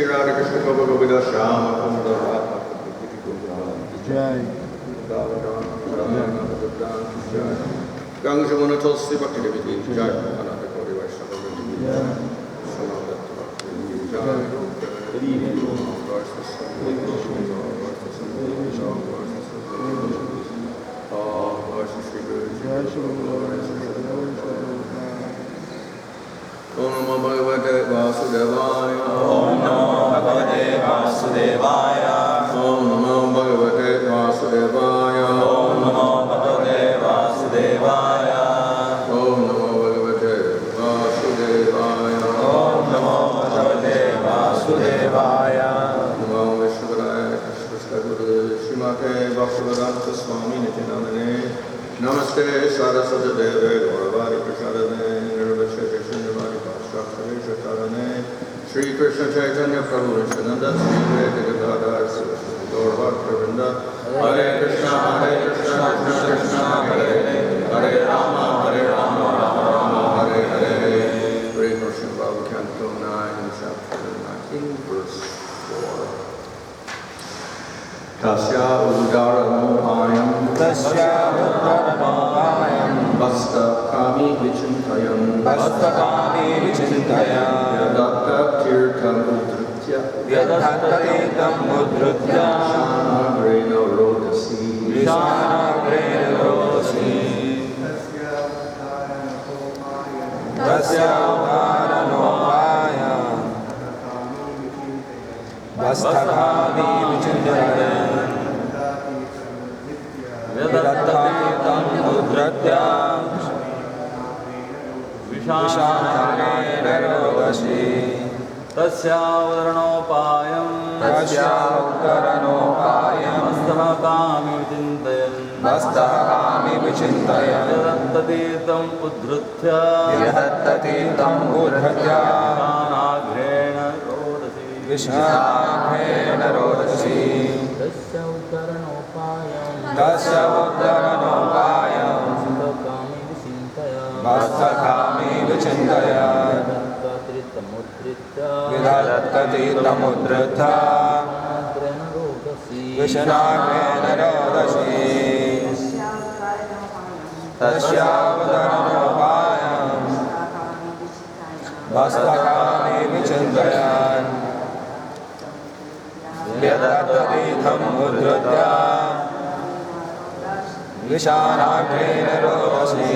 Shri Radha Krishna Gopa Govinda Shama Kunda Radha Jai Ganga Jamuna Tulsi Bhakti Devi Jai Ananda Gauri Vaishnava Jai Sanatana Bhakti Jai Om Namo Bhagavate Vasudevaya Om Namo Bhagavate Vasudevaya Om Namo Bhagavate Vasudevaya Om Namo Bhagavate Vasudevaya Om Namo Bhagavate Vasudevaya Om Namo Bhagavate Vasudevaya Namo Vishnupadaya Krishna Guru Srimate Bhaktivedanta Swami Nityanamane Namaste Saraswati Deve Gauravari Prashadane Nirvachete Shunyavadi Pashtrakshare Shatarane Shri Krishna Chaitanya Prabhu Nishananda Sri Veda Gadadhar Sivasana Gaurabhakta Vrinda Hare Krishna Krishna Krishna Hare Hare Rama Rama Rama Hare Hare Hare Krishna Bhagavad Canto 9 Chapter 19 Verse 4 Tasya Udaranopayam Tasya Udaranopayam Basta Kami Vichintayam Basta Kami Vichintayam Yadatta Tirtam Udritya Yadatta Tirtam Udritya Shana Grena Rodasi Shana Grena Rodasi Tasya Udaranopayam Basta Kami Vichintayam Yadattatam Udratya Vishanagena Rodasi Tasya Udaranopayam Bastakami Vichintayam Yadattatam Udratya Vishanagena Rodasi Tasya Udaranopayam Bastakami Vichintayam Yadattatam Udratya Vishanagena Rodasi Tasya Udaranopayam Bastakami Vichintayam Yadattatam Udratya Vishanagena Rodasi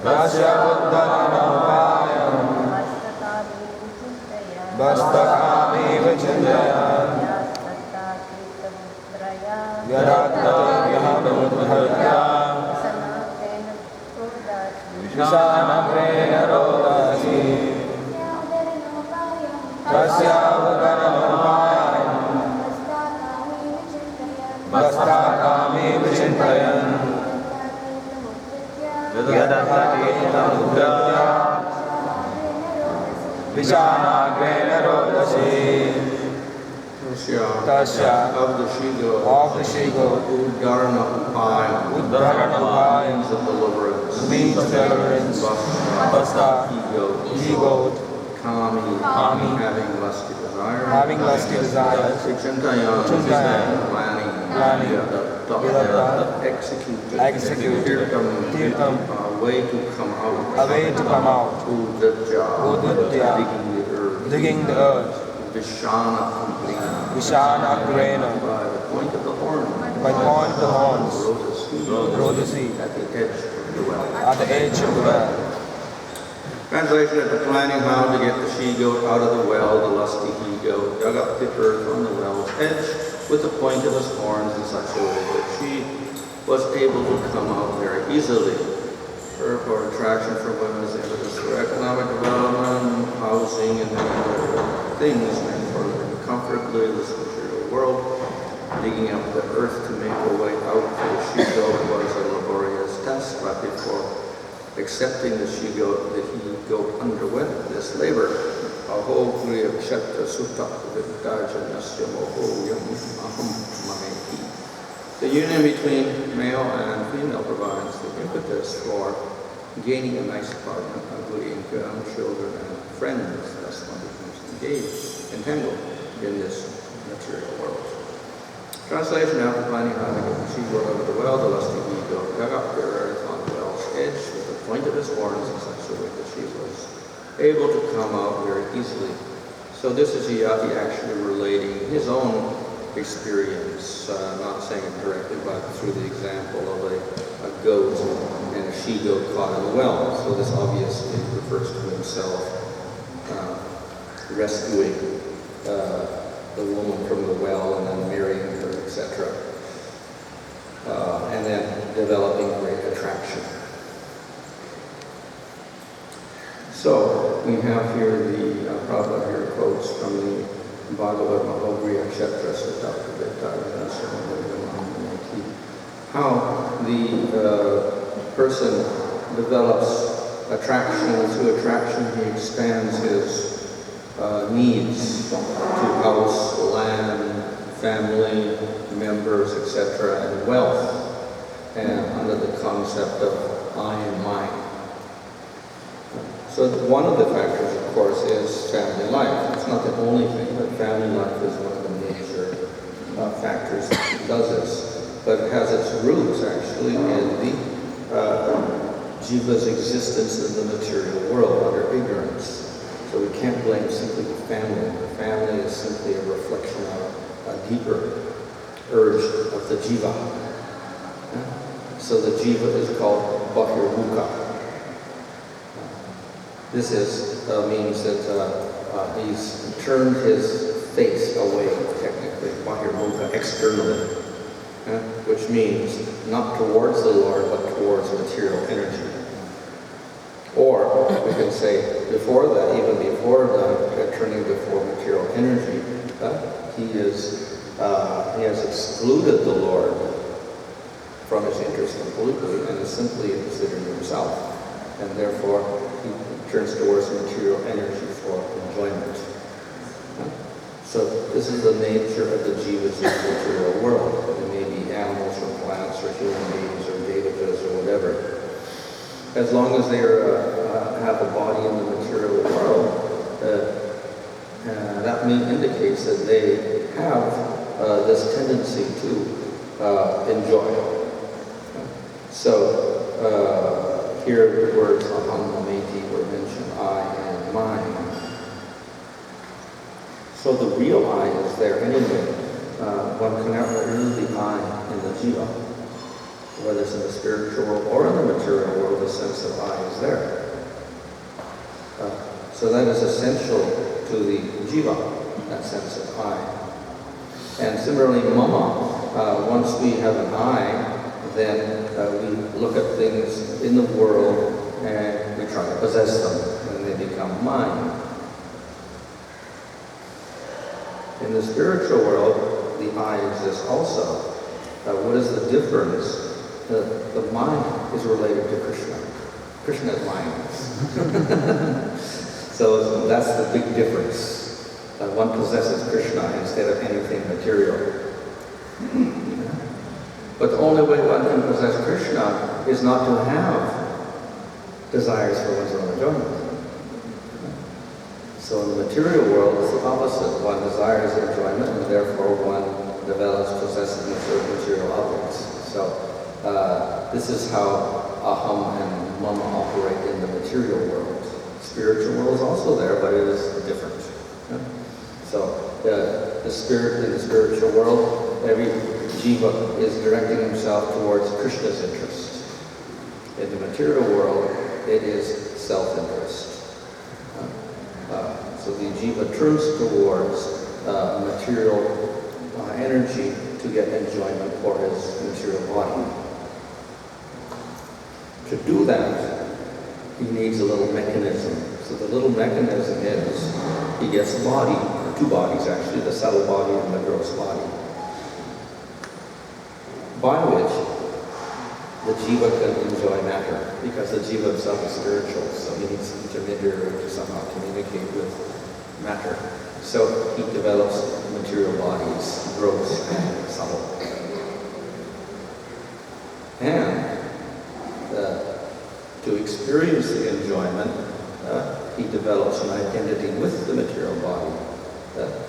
Tasya Udaranopayam Bastakami Vichintayam Yadattatam Udratya Vishanagena Rodasi Tasya Udaranopayam Bastakami Vichintayam Yadattatam Udratya Vishanagena Rodasi Tasya of the she-goat Udaranopayam means deliverance Basta he-goat Kami having lusty desires Vichintayam planning executed Tirtam way to come out Udritya digging the earth Vishana Grena by the point of the horns Rodasi at the edge of the well. Translation: at the planning how to get the she-goat out of the well, the lusty he-goat dug up the earth on the well's edge with the point of his horns in such a way that she was able to come out very easily. For attraction for women's impetus for economic development, housing, and many other things, and for living comfortably in this material world. Digging up the earth to make a way out for the she-goat was a laborious task, but before accepting the she-goat, the he-goat underwent this labor. Aho kriya kshetra sutta vidajanasya moho yam aham mamehi. The union between male and female provides the impetus for gaining a nice apartment, a good income, children, and friends. thus one becomes engaged, entangled in this material world. Translation: after finding how to get the she-goat out of the well, the lusty he-goat dug up her earth on the well's edge with the point of his horns in such a way that she was able to come out very easily. So this is Yati actually relating his own experience, not saying it directly, but through the example of a goat and a she-goat caught in the well. So this obviously refers to himself rescuing the woman from the well and then marrying her, etc. And then developing great attraction. So we have here the Prabhupada here quotes from the Bhagavad how the person develops attraction. Through attraction he expands his needs to house, land, family, members, etc., and wealth, and under the concept of I and mine. So one of the factors, of course, is family life. It's not the only thing, but family life is one of the major factors that does this. But it has its roots, actually, in the jiva's existence in the material world under ignorance. So we can't blame simply the family. The family is simply a reflection of a deeper urge of the jiva. So the jiva is called bahirmukha. This means that he's turned his face away, technically, bahirmukha, externally, which means not towards the Lord, but towards material energy. Or we can say before that, even before turning before material energy, he has excluded the Lord from his interest completely and is simply interested in himself, and therefore he turns towards material energy for enjoyment. So this is the nature of the jivas in the material world. It may be animals or plants or human beings or devas or whatever. As long as they have a body in the material world, that indicates that they have this tendency to enjoy. So here the words aham mameti were mentioned, I and mine. So the real I is there anyway. One cannot remove the I in the jiva. Whether it's in the spiritual world or in the material world, the sense of I is there. So that is essential to the jiva, that sense of I. And similarly, mama, once we have an I, then we look at things in the world and we try to possess them, and they become mine. In the spiritual world, the I exists also. What is the difference? The mind is related to Krishna. Krishna is mind. So that's the big difference. One possesses Krishna instead of anything material. But the only way one can possess Krishna is not to have desires for one's own enjoyment. So in the material world, it's the opposite. One desires enjoyment, and therefore one develops possessiveness of material objects. So this is how aham and mama operate in the material world. Spiritual world is also there, but it is different. So the spirit in the spiritual world, every jiva is directing himself towards Krishna's interest. In the material world, it is self-interest. So the jiva turns towards material energy to get enjoyment for his material body. To do that, he needs a little mechanism. So the little mechanism is, he gets a body, or two bodies actually, the subtle body and the gross body, by which the jiva can enjoy matter, because the jiva himself is spiritual, so he needs an intermediary to somehow communicate with matter. So he develops material bodies, gross and subtle. And to experience the enjoyment, he develops an identity with the material body.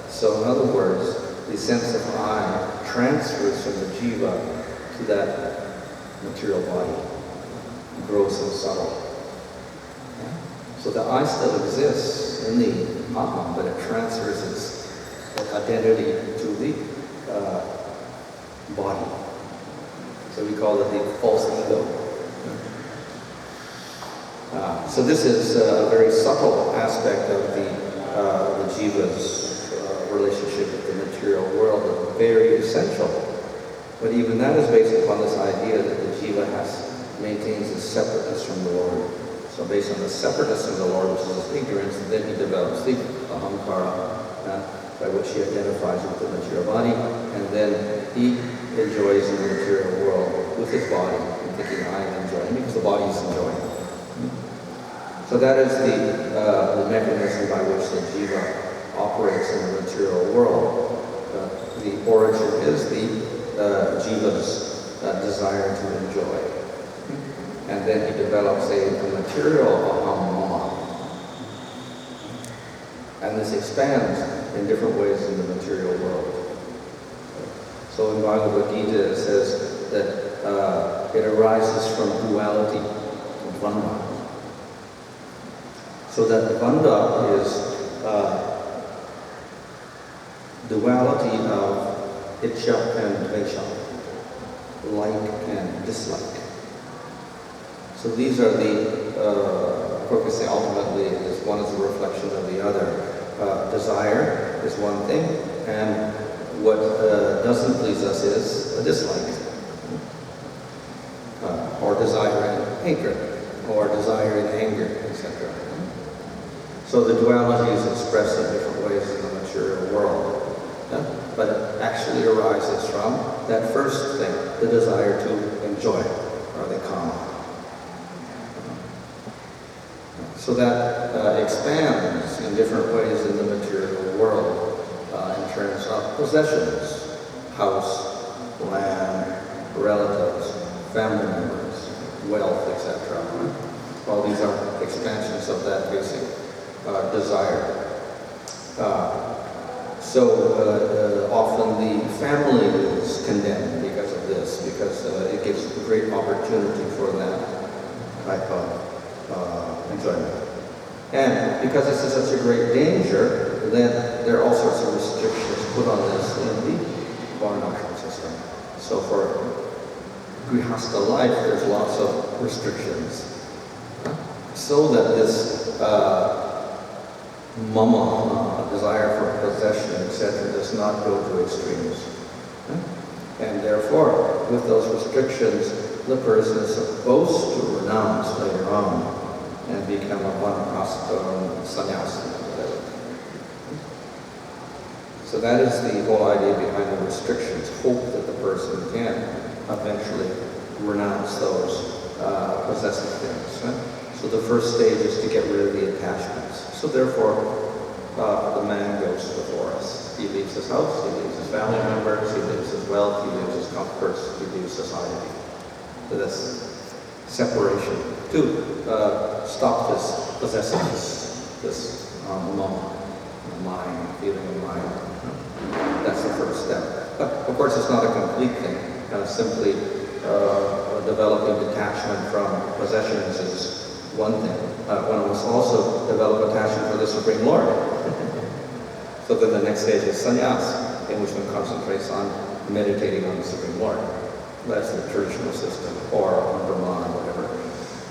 So in other words, the sense of I transfers from the jiva to that material body, gross and subtle. So the I still exists in the aham, but it transfers its identity to the body. So we call it the false ego. So this is a very subtle aspect of the jiva's relationship with the material world, very essential. But even that is based upon this idea that the jiva maintains its separateness from the Lord. So based on the separateness from the Lord, which is his ignorance, then he develops the ahamkara, by which he identifies with the material body, and then he enjoys in the material world with his body, and thinking I am enjoying, because the body is enjoying. So that is the mechanism by which the jiva operates in the material world. The origin is the jiva's desire to enjoy. And then he develops a material aham mama. And this expands in different ways in the material world. So in Bhagavad Gita it says that it arises from duality, dvanda. So that dvanda is duality of ichcha and dvesha, like and dislike. So these are the, focusing ultimately, is one is a reflection of the other. Desire is one thing, and what doesn't please us is a dislike, or desire in hatred, or desire in anger, etc. So the duality is expressed in different ways in the material world, but it actually arises from that first thing, the desire to enjoy, or the kama. So that expands in different ways in the material world in terms of possessions, house, land, relatives, family members, wealth, etc. All these are expansions of that basic desire. So often the family is condemned because of this, because it gives a great opportunity for that type of enjoyment. And because this is such a great danger, then there are all sorts of restrictions put on this in the varnashram system. So for grihastha life, there's lots of restrictions. So that this mama, desire for possession, etc., does not go to extremes. And therefore, with those restrictions, the person is supposed to renounce later on and become a vanaprastha sannyasi. So that is the whole idea behind the restrictions. Hope that the person can eventually renounce those possessive things. Right? So the first stage is to get rid of the attachments. So therefore, the man goes to the forest. He leaves his house, he leaves his family members, he leaves his wealth, he leaves his comforts, he leaves society. So this separation to stop this possessiveness, this mind, feeling of mind. That's the first step. But of course it's not a complete thing. Simply developing detachment from possessions is one thing. One must also develop attachment for the Supreme Lord. So then the next stage is sannyas, in which one concentrates on meditating on the Supreme Lord. That's the traditional system, or on Brahman, or whatever.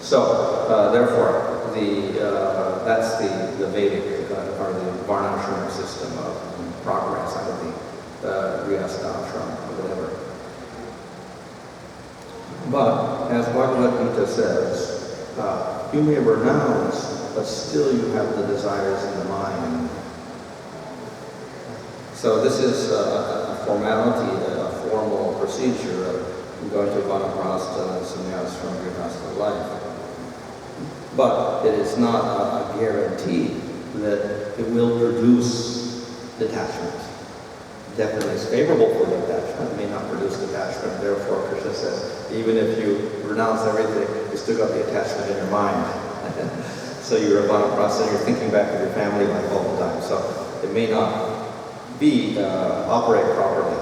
So, therefore, that's the Vedic, or the varnashram system of progress out of the grihastha ashram, or whatever. But, as Bhagavad Gita says, you may renounce, but still you have the desires in the mind. So this is a formality, a formal procedure of going to vanaprastha and sannyas from grihastha life. But it is not a guarantee that it will produce detachment. Definitely is favorable for detachment, it may not produce detachment. Therefore, Krishna says, even if you renounce everything, you still got the attachment in your mind. So you're a vanaprastha and you're thinking back of your family life all the time. So it may not be operate properly.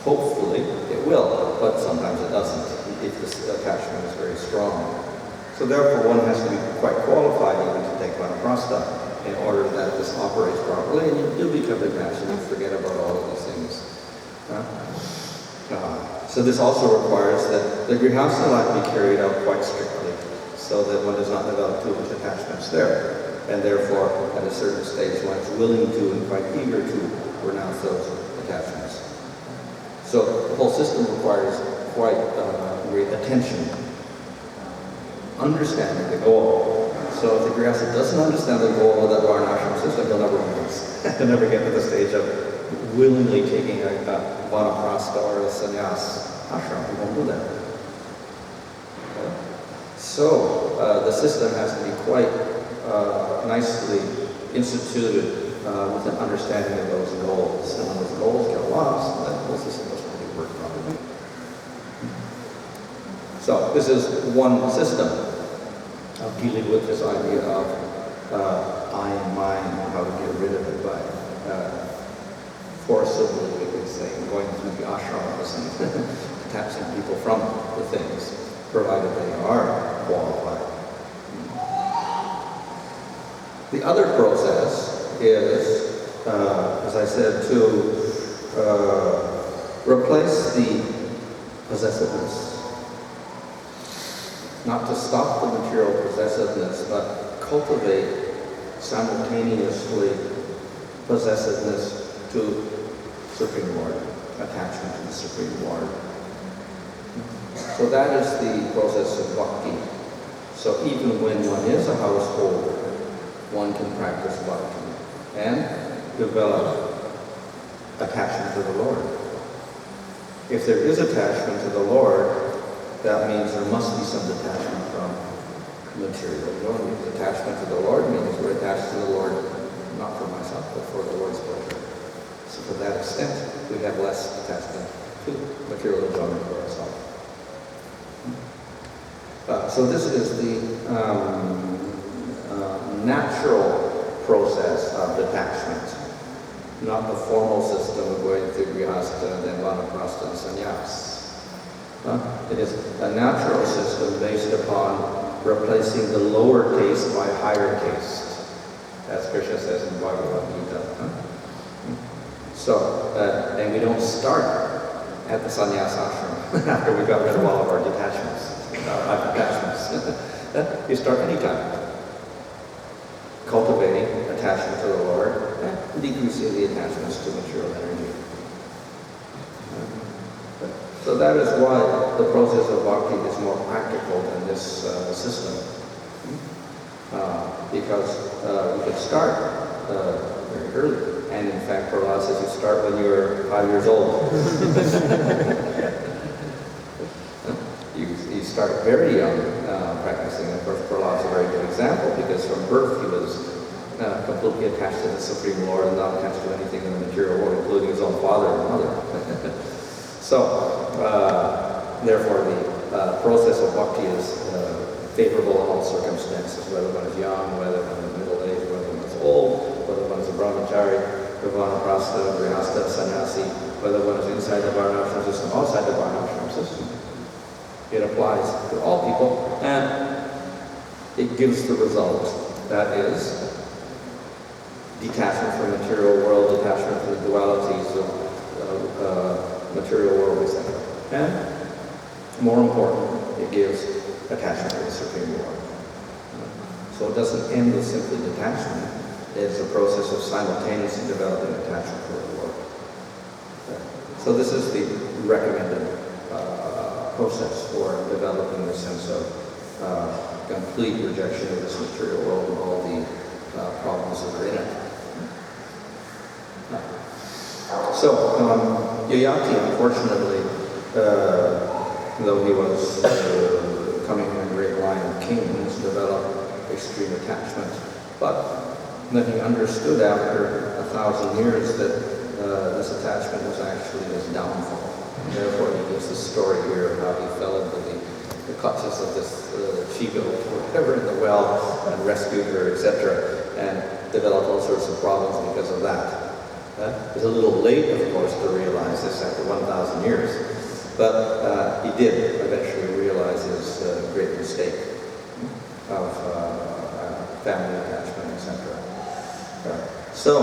Hopefully it will, but sometimes it doesn't if this attachment is very strong. So therefore one has to be quite qualified even to take vanaprastha in order that this operates properly, and you do become detached and you forget about all of these things. So this also requires that the grihastha life be carried out quite strictly, so that one does not develop too much attachments there, and therefore at a certain stage one is willing to and quite eager to renounce those attachments. So the whole system requires quite great attention, understanding the goal. So if the grihastha doesn't understand the goal of that varnashram system, he'll never rise. He'll never get to the stage of willingly taking a vanaprastha or a sannyas ashram. He won't do that. Okay. So the system has to be quite nicely instituted with an understanding of those goals. And when those goals get lost, then the whole system doesn't really work properly. So this is one system of dealing with this idea of I and mine and how to get rid of it by forcibly, we could say, going through the ashrams and detaching people from the things, provided they are qualified. The other process is, as I said, to replace the possessiveness. Not to stop the material possessiveness, but cultivate simultaneously possessiveness to Supreme Lord, attachment to the Supreme Lord. So that is the process of bhakti. So even when one is a householder, one can practice bhakti and develop attachment to the Lord. If there is attachment to the Lord, that means there must be some detachment from material. Attachment to the Lord means we're attached to the Lord not for myself, but for the Lord's pleasure. So to that extent, we have less attachment to material enjoyment for ourselves. So this is the natural process of detachment, not the formal system of going through grihastha, then vanaprastha, and sannyas. It is a natural system based upon replacing the lower taste by higher taste, as Krishna says in Bhagavad Gita. So, and we don't start at the sannyas ashram after we've got rid of all of our detachments. You start anytime, cultivating attachment to the Lord and decreasing the attachments to material energy. So that is why the process of bhakti is more practical than this system. Because you can start very early. And in fact, Prahlad says you start when you're 5 years old. You start very young practicing. Of course, Prahlad is a very good example because from birth he was completely attached to the Supreme Lord and not attached to anything in the material world, including his own father and mother. So, therefore, the process of bhakti is favorable in all circumstances, whether one is young, whether one is middle-aged, whether one is old, whether one is a brahmachari, vanaprastha, grihastha, sannyasi, whether one is inside the varnashram system, outside the varnashram system. It applies to all people, and it gives the result. That is detachment from the material world, detachment from the dualities of material world, etc. And more important, it gives attachment to the Supreme Lord. So it doesn't end with simply detachment. It's a process of simultaneously developing attachment to the Lord. So this is the recommended process for developing the sense of complete rejection of this material world and all the problems that are in it. So, Yayati, unfortunately, though he was coming in a great line of kings, developed extreme attachment. But then he understood after 1,000 years that this attachment was actually his downfall. And therefore, he gives the story here of how he fell into the the clutches of this she-goat or whatever in the well and rescued her, etc., and developed all sorts of problems because of that. It was a little late, of course, to realize this after 1,000 years, but he did eventually realize his great mistake of family attachment, etc. So,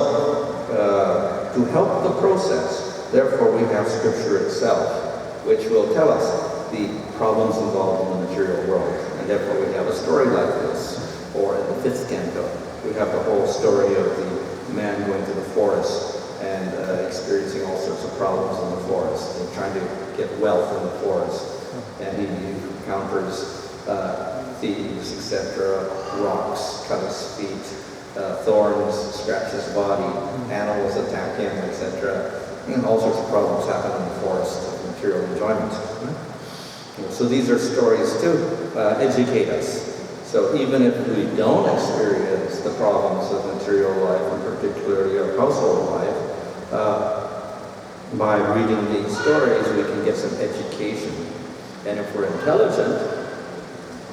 to help the process, therefore we have Scripture itself, which will tell us the problems involved in the material world. And therefore we have a story like this. Or in the 5th canto, we have the whole story of the man going to the forest and experiencing all sorts of problems in the forest and trying to get wealth in the forest. And he encounters thieves, etc., rocks cut his feet, thorns scratch his body, animals attack him, etc. And all sorts of problems happen in the forest of material enjoyment. So these are stories to educate us. So even if we don't experience the problems of material life, and particularly of household life, by reading these stories we can get some education. And if we're intelligent,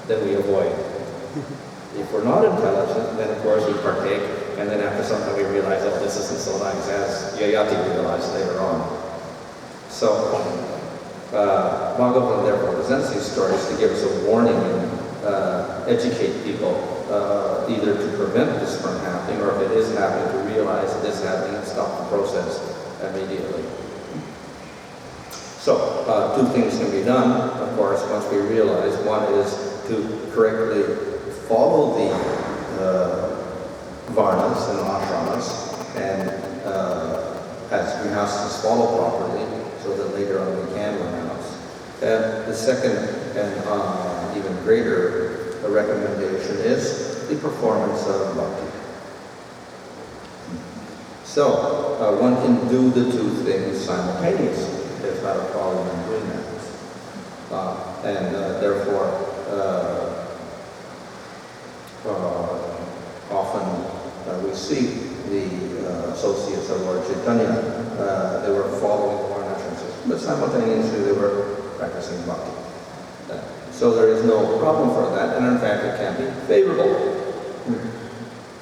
then we avoid. If we're not intelligent, then of course we partake, and then after some time we realize, oh, this isn't so nice, as Yayati realized later on. So, Bhagavatam therefore presents these stories to give us a warning and educate people, either to prevent this from happening, or if it is happening, to realize it is happening and stop the process immediately. So, two things can be done, of course, once we realize. One is to correctly follow the varnas and ashramas, and as grihasthas follow properly, so that later on we can renounce. And the second and even greater recommendation is the performance of bhakti. So, one can do the two things simultaneously. There's not a problem in doing that. Therefore, often we see the associates of Lord Chaitanya, they were following the Varnashram system, but simultaneously they were practicing bhakti. So there is no problem for that, and in fact it can be favorable.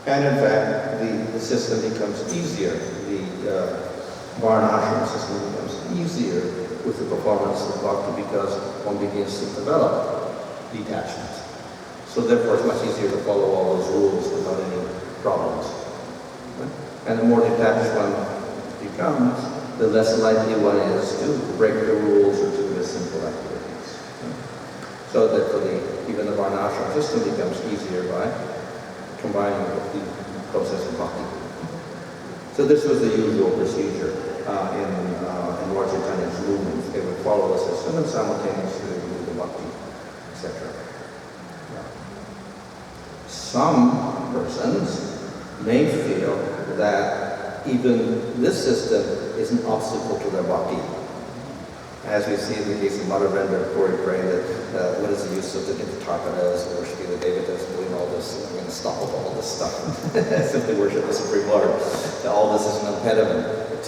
And in fact, the system becomes easier. The Varnashram system becomes easier with the performance of bhakti because one begins to develop detachment. So therefore it's much easier to follow all those rules without any problems. And the more detached one becomes, the less likely one is to break the rules or to miss simple activities. So that even the Varnashram system becomes easier by combining with the process of bhakti. So this was the usual procedure in Lord Chaitanya's movements. They would follow the system and simultaneously do the bhakti, etc. Some persons may feel that even this system is an obstacle to their bhakti. As we see in the case of Mother Brenda Puri praying that what is the use of the Tathagatas, worshiping the Devatas, doing all this, I'm going to stop with all this stuff. Simply worship the Supreme Lord. All this is an impediment.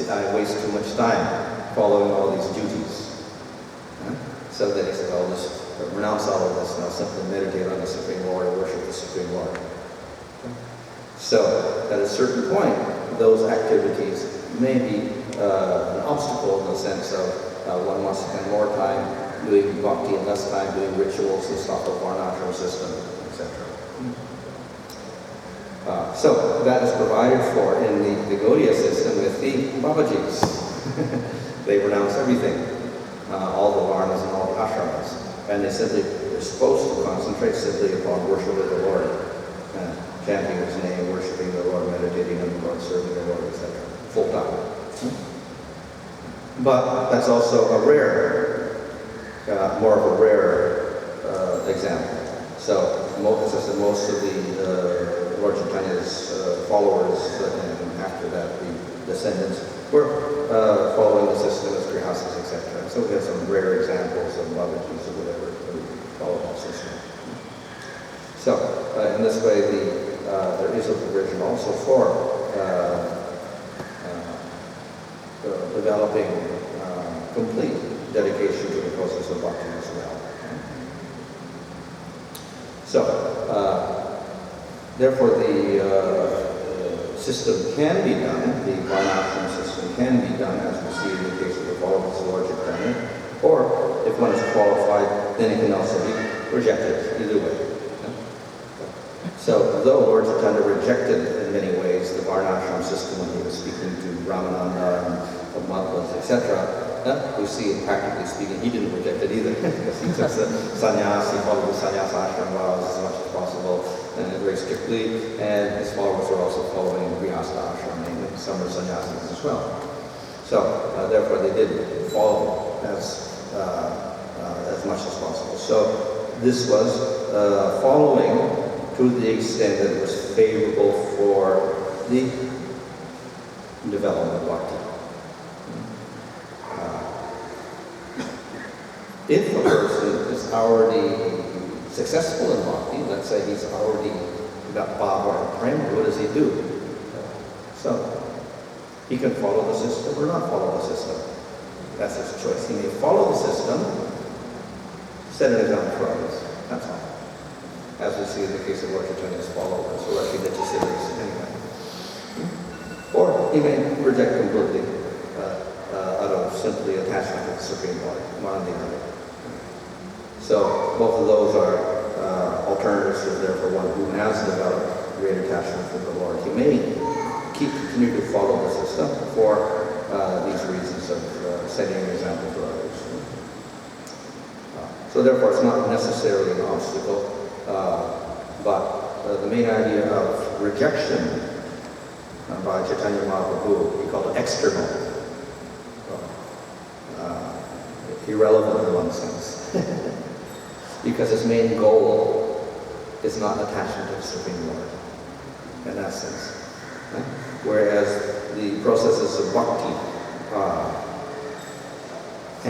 I waste too much time following all these duties. So that he said, oh, renounce all of this, now simply meditate on the Supreme Lord and worship the Supreme Lord. So, at a certain point, those activities may be an obstacle in the sense of one wants to spend more time doing bhakti and less time doing rituals to stop the Varnashram system, etc. So, that is provided for in the Gaudiya system with the Babajis. They renounce everything, all the Varnas and all the ashramas. And they simply are supposed to concentrate simply upon worship of the Lord, chanting His name, worshiping the Lord, meditating on the Lord, serving the Lord, etc. Full time. But that's also a rare, more of a rare example. So, as I said, most of the Lord Chaitanya's followers, and after that the descendants, were following the system as grihasthas, etc. So we have some rare examples of Babajis or whatever who follow that system. So, in this way, there is a provision also for developing complete dedication to the process of bhakti as well. So, therefore, the system can be done, the varnashram system can be done, as we see in the case of the followers of Lord Chaitanya, or if one is qualified, then it can also be rejected, either way. So, though Lord Chaitanya rejected in many ways the varnashram system when he was speaking to Ramananda and the Madhvas, etc., we see, practically speaking, he didn't reject it either, because he took the sannyas, he followed the sannyas ashram vows as much as possible, and very strictly, and his followers were also following Grihastha ashram, and some were sannyasis as well. So, therefore, they did follow as much as possible. So, this was following to the extent that it was favorable for the development of bhakti. If a person is already successful in bhakti, let's say he's already got bhava or prem, what does he do? So, he can follow the system or not follow the system. That's his choice. He may follow the system, set an example for others. That's all. As we see in the case of Lord Chaitanya's followers, who are Siddhis anyway. Or he may reject completely out of simply attachment to the Supreme Lord, one or the other. So both of those are alternatives there for one who has developed great attachment with the Lord. He may continue to follow the system for these reasons of setting an example for others. So therefore it's not necessarily an obstacle, but the main idea of rejection by Chaitanya Mahaprabhu, he called it external, irrelevant in one sense. Because his main goal is not attachment to the Supreme Lord, in that sense. Right? Whereas the processes of bhakti,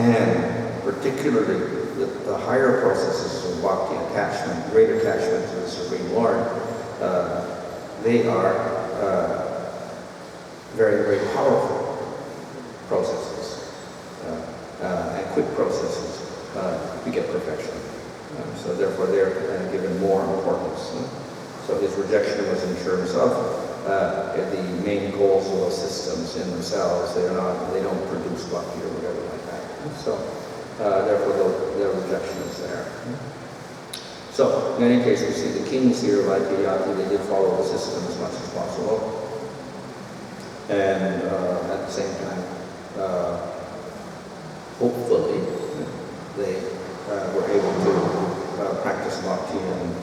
and particularly the higher processes of bhakti, attachment, great attachment to the Supreme Lord, they are very, very powerful processes and quick processes to get perfection. So therefore they're given more importance. So his rejection was in terms of the main goals of those systems in themselves. They don't produce bhakti or whatever like that. So therefore their rejection is there. So in any case, we see the kings here, like Yati, they did follow the system as much as possible. And at the same time, hopefully, they were able to practice bhakti and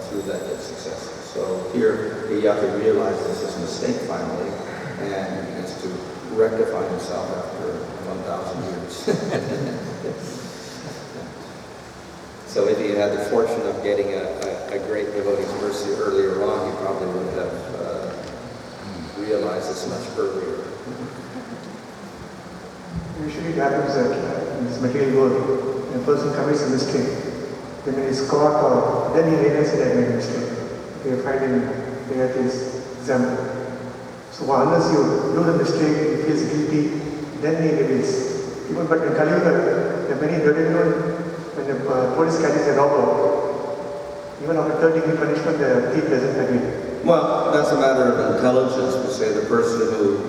through that get success. So here, Yati realizes his mistake finally, and begins to rectify himself after 1,000 years. So if he had the fortune of getting a great devotee's mercy earlier on, he probably would have realized this much earlier. Usually it happens that in this material world, when a person commits a mistake, then when he's caught or then he realizes that he made a mistake. We are finding Yati's example. So unless you do the mistake, he feels guilty, then he reveals. Even but in Kali Yuga, there are many when the police catches a robber, even after 30 punishment, the thief doesn't agree. Well, that's a matter of intelligence. We say the person who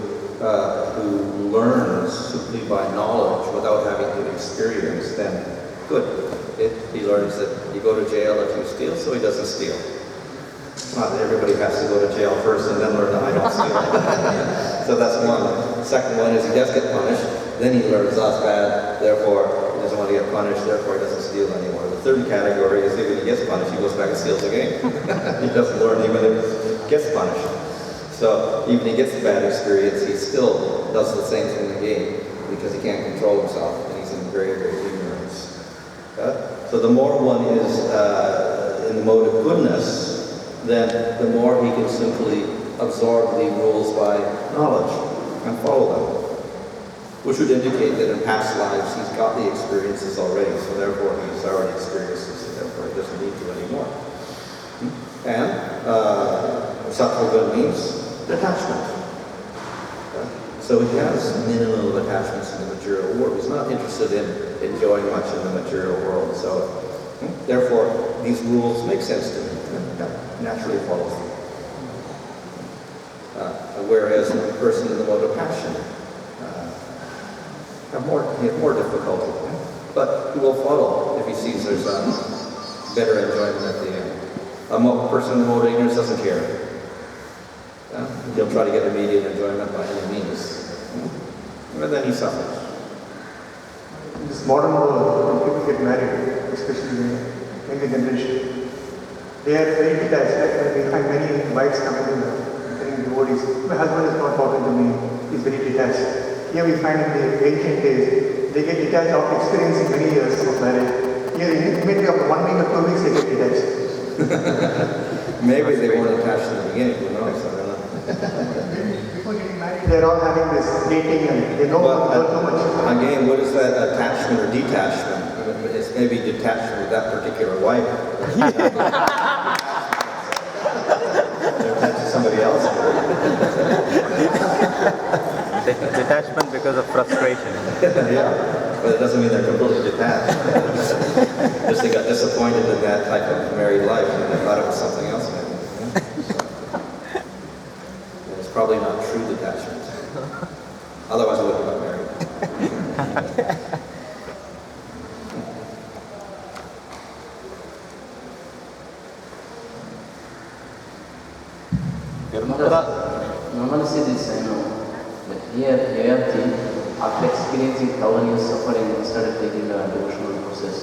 learns simply by knowledge without having good experience, then good. He learns that you go to jail if you steal, so he doesn't steal. Not that everybody has to go to jail first and then learn that I don't steal. So that's one. The second one is he does get punished, then he learns that's bad, therefore he doesn't want to get punished, therefore he doesn't steal anymore. The third category is even he gets punished, he goes back and steals again. He doesn't learn even if he gets punished. So even he gets a bad experience, he still does the same thing again because he can't control himself and he's in very, very ignorance. So the more one is in the mode of goodness, then the more he can simply absorb the rules by knowledge and follow them. Which would indicate that in past lives he's got the experiences already, so therefore he's already experienced this, and therefore he doesn't need to anymore. And sattva means detachment. So he has minimum of attachments in the material world. He's not interested in enjoying much in the material world. So Therefore, these rules make sense to me. Naturally follow through. Whereas a person in the mode of passion have more difficulty. But he will follow if he sees there's better enjoyment at the end. A person in the mode of ignorance doesn't care. He'll try to get immediate enjoyment by any means. And then he suffers. In this modern world, when people get married, especially in younger generation, they are very detached. Like we find many wives coming to getting devotees. My husband is not talking to me, he's very detached. Here we find in the ancient days, they get detached after experiencing many years of marriage. Here, immediately after 1 week or 2 weeks, they get detached. Maybe they weren't attached in the beginning, who knows? I don't know. Before getting married, they're all having this dating and they know too much. Again, what is that attachment or detachment? It's maybe detachment with that particular wife. They're attached to somebody else. Detachment because of frustration. Yeah, but it doesn't mean they're completely detached. Just they got disappointed in that type of married life and they thought it was something else maybe. It's probably not true detachment. Otherwise I wouldn't have got married. Normally see this, but here, after experiencing 1,000 years suffering, he started taking the devotional process.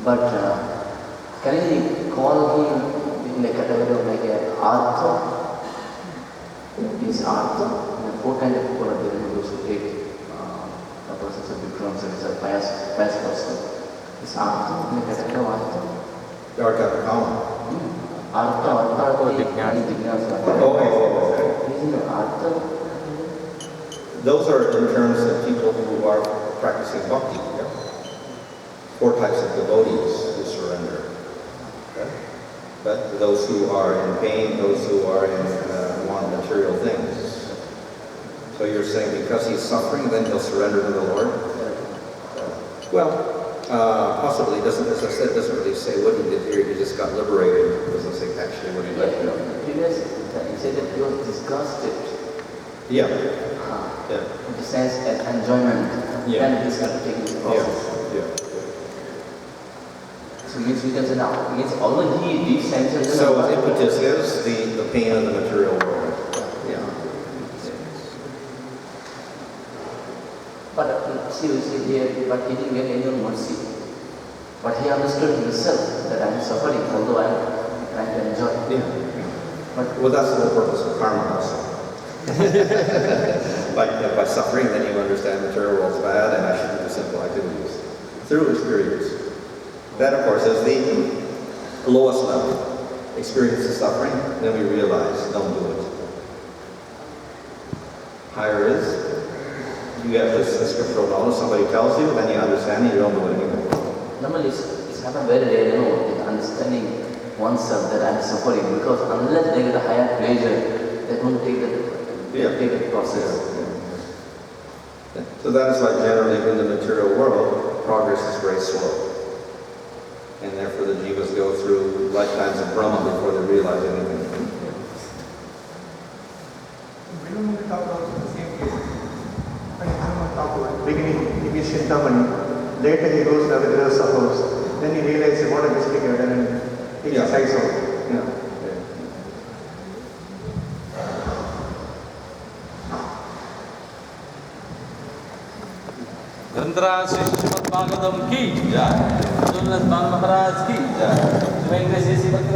But can you call him in the category of like a artha? Is artha? Four kinds of people are there, those who take a process of Vikram, so it's a pious person. Is artha in the category of artha? Artha. Artha, Jignasa. Those are in terms of people who are practicing bhakti. Yeah? 4 types of devotees who surrender. Okay? But those who are in pain, those who are in want material things. So you're saying because he's suffering, then he'll surrender to the Lord? Well, possibly. Doesn't, as I said, it doesn't really say what he did here. He just got liberated. It doesn't say actually what he did. Previous, he said that he was disgusted. Yeah. Yeah. In the sense of enjoyment. Yeah. And he started taking the process. Yeah. So means we can say now, means although he did sense of So impetus is the pain of the material world. Yeah. But see, we see here, but he didn't get any mercy. But he understood himself that I am suffering, although I am trying to enjoy. Yeah. But Well, that's the whole purpose of karma also. By suffering, then you understand the material world's bad and I should do simple activities. Through experience. That, of course, is the lowest level. Experience the suffering, then we realize, don't do it. Higher is, you have this scriptural knowledge, somebody tells you, then you understand it, you don't do it anymore. normally it's happened very rare, understanding oneself that I am suffering, because unless they get a higher pleasure, they don't take the process. Yeah. So that is why generally in the material world, progress is very slow. And therefore the jivas go through lifetimes of Brahma before they realize anything. We don't need to talk about the same case. When Hanuman talked about beginning, he is Shintamani, later he goes to Avidra's house, then he realizes what a mistake he had done and takes his eyes off. Yeah. Dhanraj Shrimad Bhagavatam की जय, महाराज की जय, वेंकटेश जी भक्ति